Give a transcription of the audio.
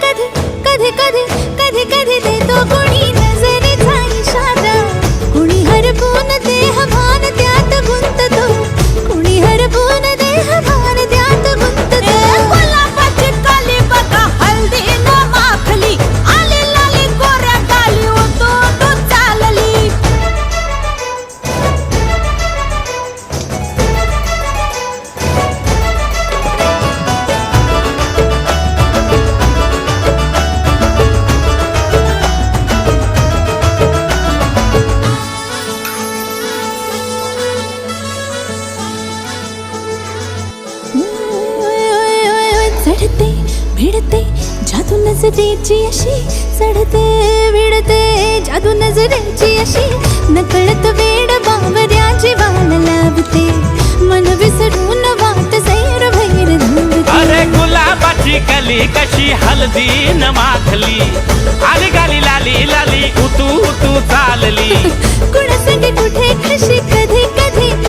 कधी कधी कधी कधी कधी कधी देतो कोणी नजरेचा इशारा कुणी हरपून देह भान त्यात गुंततो कुणी हरपून देह भान त्यात गुंततो गुलाबाची काली बघा हल्दी न माखली आली लाली गोऱ्या काली होतो तो चालली चढते भिडते जादू नजरेची अशी चढते भिडते जादू नजरेची अशी नकळत वेड बावऱ्या जीवाला लाभते मन विसरून वाट सैर भैर धावते अरे गुलाबाची कली कशी हल्दी न माखली आली गाली लाली लाली उतू उतू चालली